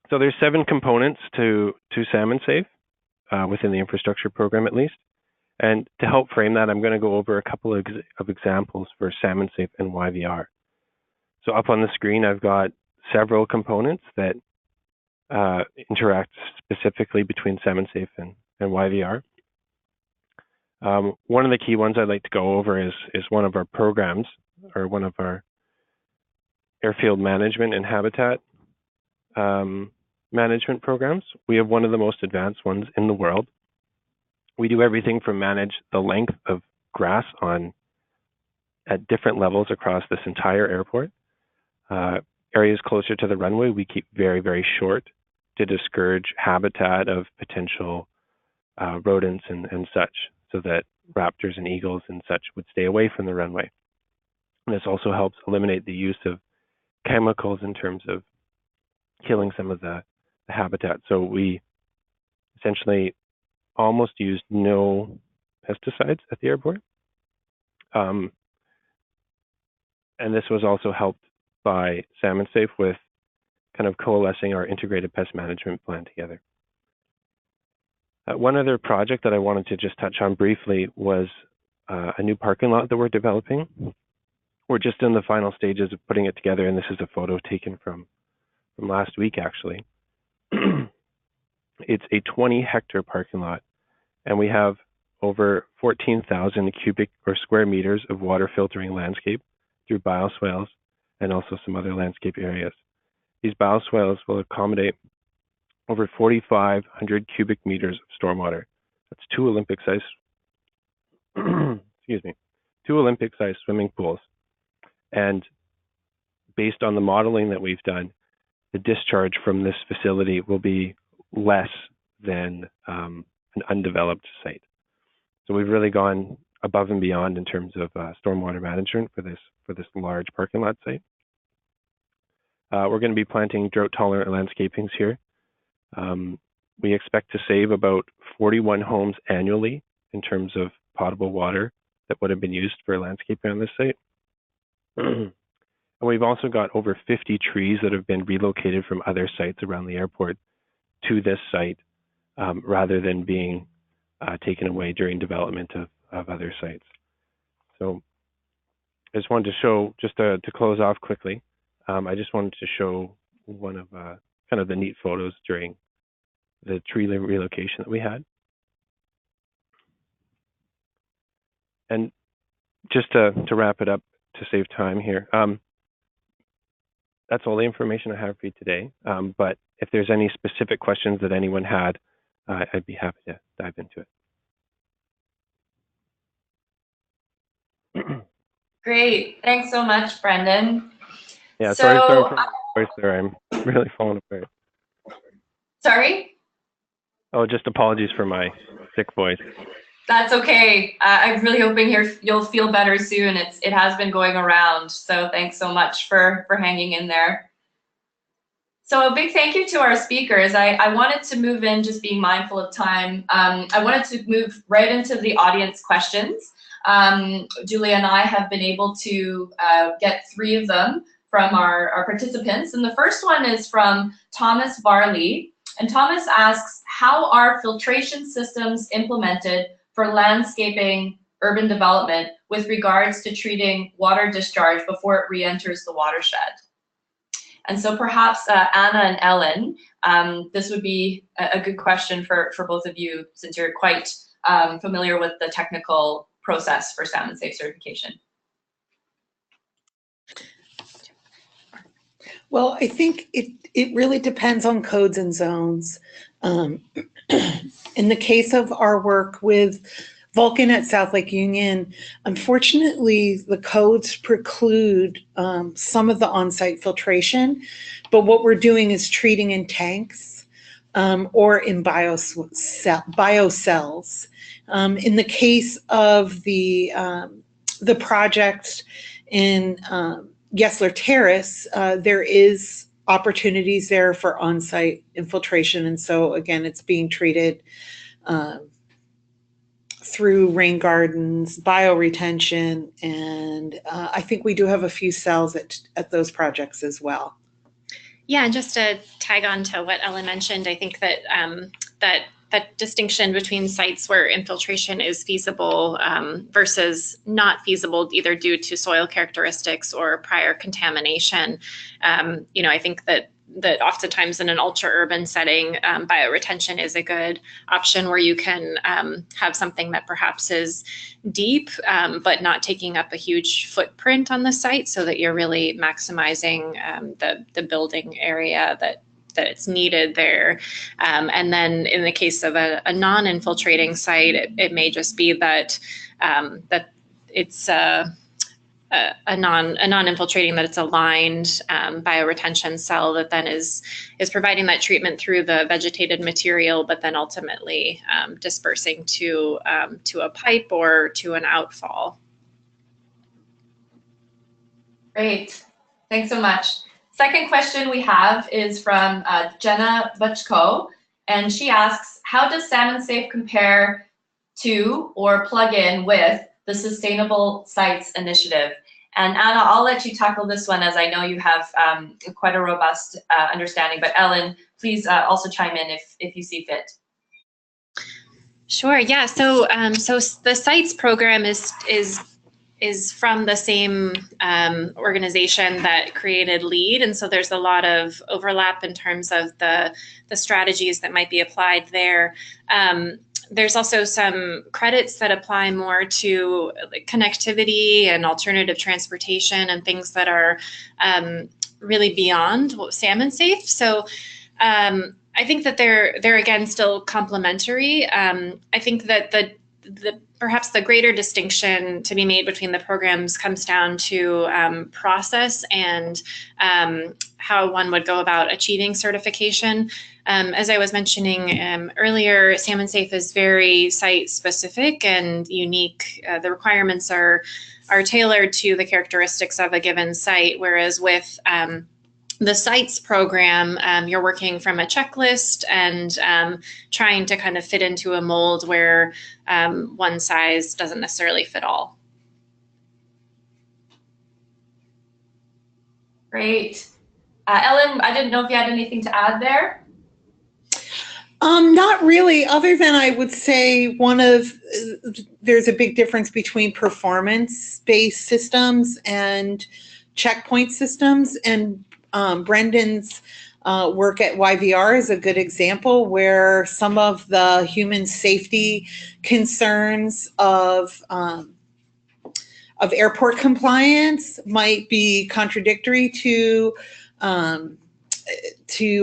So there's 7 components to SalmonSafe within the infrastructure program at least. And to help frame that, I'm going to go over a couple of examples for SalmonSafe and YVR. So up on the screen, I've got several components that interact specifically between SalmonSafe and YVR. One of the key ones I'd like to go over is one of our programs, or one of our Airfield Management and Habitat management programs. We have one of the most advanced ones in the world. We do everything from manage the length of grass at different levels across this entire airport. Areas closer to the runway, we keep very, very short to discourage habitat of potential rodents and such, so that raptors and eagles and such would stay away from the runway. And this also helps eliminate the use of chemicals in terms of killing some of the habitat. So we essentially almost used no pesticides at the airport. And this was also helped by SalmonSafe with kind of coalescing our integrated pest management plan together. One other project that I wanted to just touch on briefly was a new parking lot that we're developing. We're just in the final stages of putting it together, and this is a photo taken from last week, actually. It's a 20-hectare parking lot, and we have over 14,000 cubic or square meters of water filtering landscape through bioswales and also some other landscape areas. These bioswales will accommodate over 4,500 cubic meters of stormwater. That's two Olympic-sized, excuse me, two Olympic-sized swimming pools. And based on the modeling that we've done, the discharge from this facility will be less than an undeveloped site. So we've really gone above and beyond in terms of stormwater management for this large parking lot site. We're going to be planting drought-tolerant landscapings here. We expect to save about 41 homes annually in terms of potable water that would have been used for landscaping on this site. And we've also got over 50 trees that have been relocated from other sites around the airport to this site rather than being taken away during development of other sites. So I just wanted to show, just to close off quickly, I just wanted to show one of kind of the neat photos during the tree relocation that we had. And just to wrap it up, to save time here, that's all the information I have for you today. But if there's any specific questions that anyone had, I'd be happy to dive into it. Great. Thanks so much, Brendon. Yeah, So, sorry for my voice there. I'm really falling apart. Sorry? Oh, just apologies for my sick voice. That's okay. I'm really hoping you'll feel better soon. It has been going around, so thanks so much for hanging in there. So a big thank you to our speakers. I wanted to move in, just being mindful of time. I wanted to move right into the audience questions. Julia and I have been able to get 3 of them from our participants. And the first one is from Thomas Varley. And Thomas asks, how are filtration systems implemented for landscaping urban development with regards to treating water discharge before it re-enters the watershed? And so perhaps Anna and Ellen, this would be a good question for both of you, since you're quite familiar with the technical process for Salmon-Safe certification. Well, I think it really depends on codes and zones. In the case of our work with Vulcan at South Lake Union, unfortunately, the codes preclude some of the on-site filtration, but what we're doing is treating in tanks or in biocells. In the case of the project in Gessler Terrace, there is opportunities there for on-site infiltration, and so again, it's being treated through rain gardens, bioretention, and I think we do have a few cells at those projects as well. Yeah, and just to tag on to what Ellen mentioned, I think that that distinction between sites where infiltration is feasible versus not feasible, either due to soil characteristics or prior contamination. I think that oftentimes in an ultra-urban setting, bioretention is a good option where you can have something that perhaps is deep, but not taking up a huge footprint on the site, so that you're really maximizing the building area it's needed there. And then in the case of a non-infiltrating site, it may just be that that it's a non-infiltrating, that it's a lined bioretention cell that then is providing that treatment through the vegetated material, but then ultimately dispersing to a pipe or to an outfall. Great, thanks so much. Second question we have is from Jenna Butchko, and she asks, how does SalmonSafe compare to or plug in with the Sustainable Sites Initiative? And Anna, I'll let you tackle this one, as I know you have quite a robust understanding, but Ellen, please also chime in if you see fit. Sure, yeah, so the SITES program is from the same organization that created LEAD, and so there's a lot of overlap in terms of the strategies that might be applied there. There's also some credits that apply more to connectivity and alternative transportation and things that are really beyond SalmonSafe. So I think that they're again still complementary. I think that perhaps the greater distinction to be made between the programs comes down to process and how one would go about achieving certification. As I was mentioning earlier, SalmonSafe is very site-specific and unique. The requirements are tailored to the characteristics of a given site, whereas with the SITES program, you're working from a checklist and trying to kind of fit into a mold where one size doesn't necessarily fit all. Great. Ellen, I didn't know if you had anything to add there. Not really, other than I would say there's a big difference between performance-based systems and checkpoint systems, and Brendon's work at YVR is a good example where some of the human safety concerns of airport compliance might be contradictory to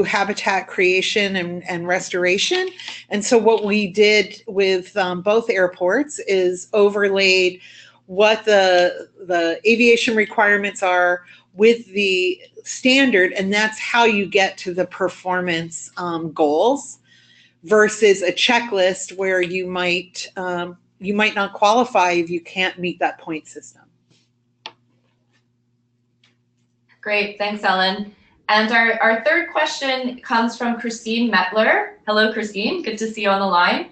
habitat creation and restoration. And so what we did with both airports is overlaid what the aviation requirements are with the standard, and that's how you get to the performance goals, versus a checklist where you might not qualify if you can't meet that point system. Great, thanks, Ellen. And our third question comes from Christine Metler. Hello, Christine, good to see you on the line.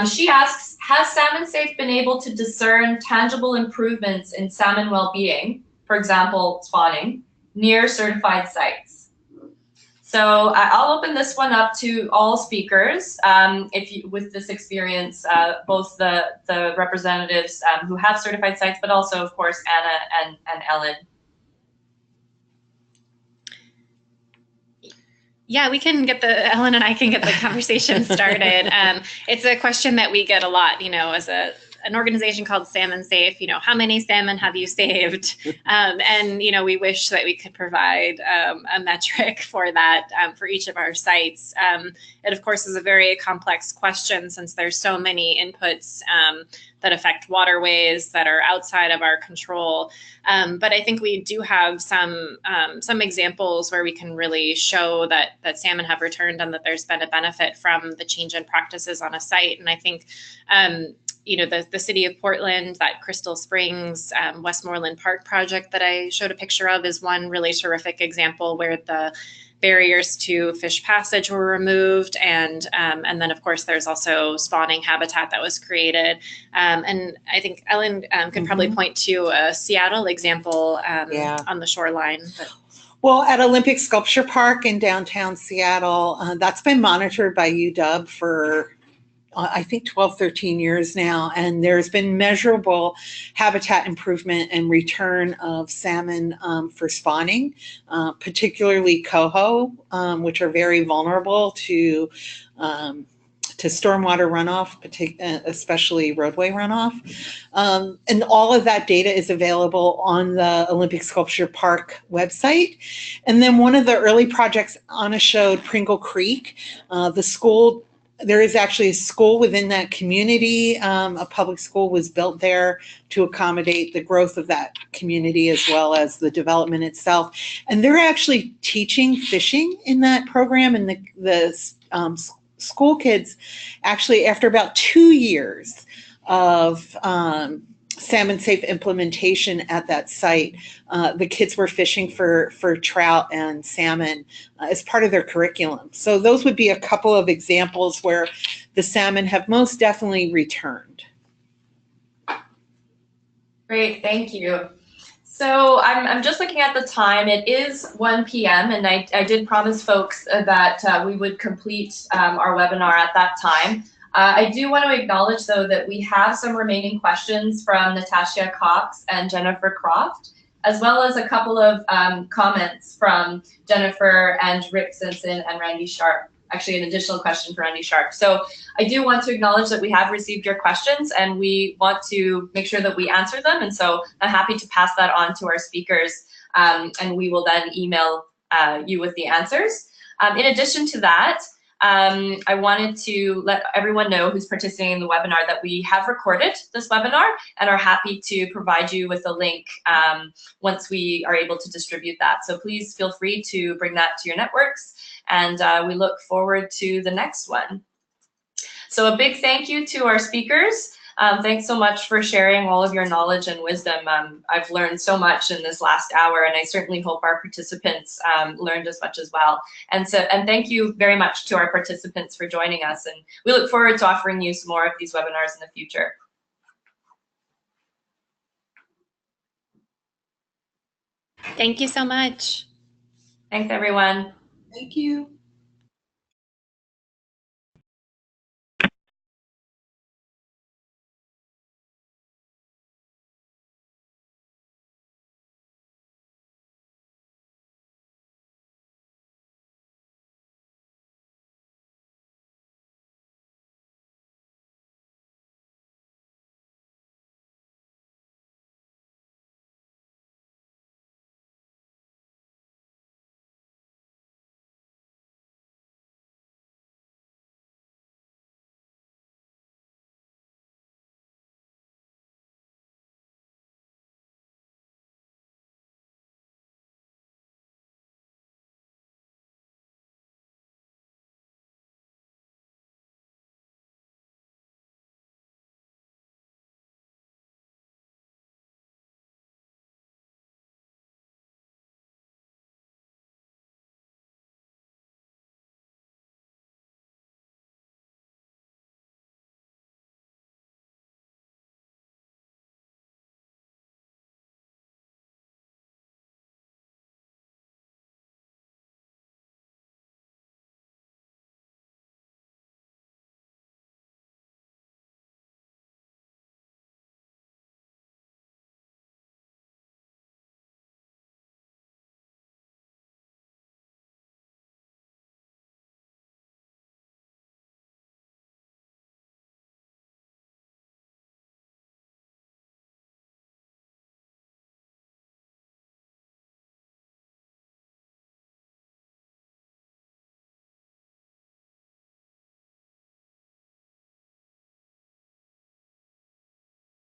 She asks, has SalmonSafe been able to discern tangible improvements in salmon well-being, for example, spawning, near certified sites? So I'll open this one up to all speakers. With this experience, both the representatives who have certified sites, but also, of course, Anna and Ellen. Yeah, Ellen and I can get the conversation started. It's a question that we get a lot, as an organization called SalmonSafe, how many salmon have you saved? And, we wish that we could provide a metric for that for each of our sites. It, of course, is a very complex question since there's so many inputs that affect waterways that are outside of our control. But I think we do have some examples where we can really show that salmon have returned and that there's been a benefit from the change in practices on a site. And I think the city of Portland, that Crystal Springs Westmoreland Park project that I showed a picture of is one really terrific example where the barriers to fish passage were removed, and then of course there's also spawning habitat that was created. And I think Ellen could probably point to a Seattle example on the shoreline. But. Well, at Olympic Sculpture Park in downtown Seattle, that's been monitored by UW for I think 12, 13 years now, and there's been measurable habitat improvement and return of salmon for spawning, particularly coho, which are very vulnerable to to stormwater runoff, especially roadway runoff. And all of that data is available on the Olympic Sculpture Park website. And then one of the early projects Anna showed, Pringle Creek, the school, there is actually a school within that community. A public school was built there to accommodate the growth of that community as well as the development itself. And they're actually teaching fishing in that program, and the school kids actually, after about 2 years of SalmonSafe implementation at that site, the kids were fishing for trout and salmon as part of their curriculum. So those would be a couple of examples where the salmon have most definitely returned. Great, thank you. So I'm just looking at the time. It is 1 p.m. and I did promise folks that we would complete our webinar at that time. I do want to acknowledge, though, that we have some remaining questions from Natasha Cox and Jennifer Croft, as well as a couple of comments from Jennifer and Rick Simpson and Randy Sharp. Actually, an additional question for Randy Sharp. So I do want to acknowledge that we have received your questions and we want to make sure that we answer them. And so I'm happy to pass that on to our speakers, and we will then email you with the answers. In addition to that, I wanted to let everyone know who's participating in the webinar that we have recorded this webinar and are happy to provide you with a link once we are able to distribute that. So please feel free to bring that to your networks, and we look forward to the next one. So a big thank you to our speakers. Thanks so much for sharing all of your knowledge and wisdom. I've learned so much in this last hour, and I certainly hope our participants learned as much as well. And thank you very much to our participants for joining us, and we look forward to offering you some more of these webinars in the future. Thank you so much. Thanks, everyone. Thank you.